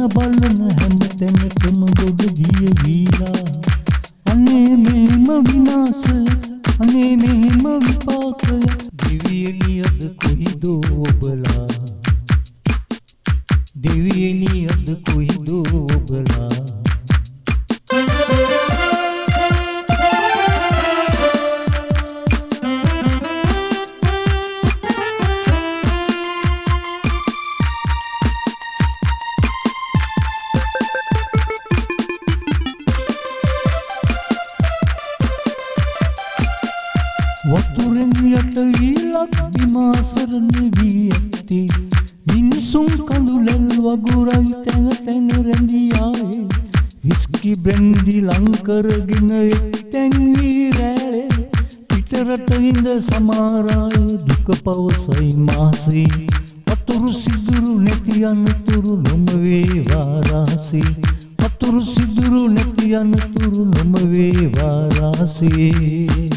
බලන හැම තැනකම ගොඩ ගිය වීලා අනේ මෙහෙම විනාශය අනේ මෙහෙම විපාකය දෙවියනියද කොහිදෝ ඔබලා දෙවියනියද කොහිදෝ ඔබලා වතුරෙන් යට ඊලක් විමාසරණ වී ඇත්තේ මිනිසුන් කඳුලැල් වගුරයි තැන තැන රැඳී ආයේ විස්කි බ්‍රැන්ඩි ලං කරගෙන එක්තැන් වී රැළේ පිටරට ඉඳ සමහර අය දුක පවසයි මාසේ වතුරු සිදුරු නැති අනතුරු නොම වේවා රාසේ වතුරු සිදුරු නැති අනතුරු නොම වේවා රාසේ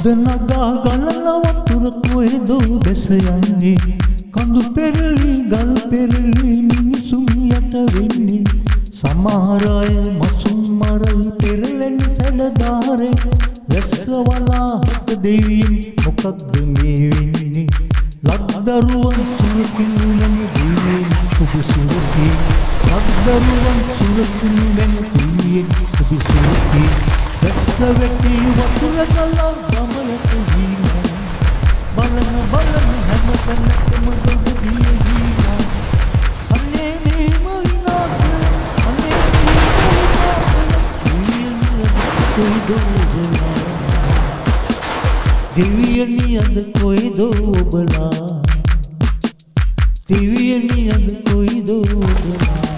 නගා ගලන වතුර කොහෙදෝ බැස යන්නේ කඳු පෙරලි ගල් පෙරලි මිනිසුන් යට වෙන්නේ සමහර අය මසුන් මරයි පෙරලෙන සැලදාරේ වැස්සවලාහක දෙවියන් මොකක්ද මේ වෙන්නේ ලක්දරුවන් සුරකින් ලන දෙවියන් ඔබ සුරකී ලක්දරුවන් සුරකින් ලන දෙවියන් ඔබ සුරකී වැස්ස වැටි වතුර ගලා ගමලට ගියා බලන බලන හැම තැනකම ගොඩ ගිය ගියා අනේ මෙහෙම විනාශ අනේ දෙවියනියද කොයිදෝ ඔබලා දෙවියනියද කොයිදෝ ඔබලා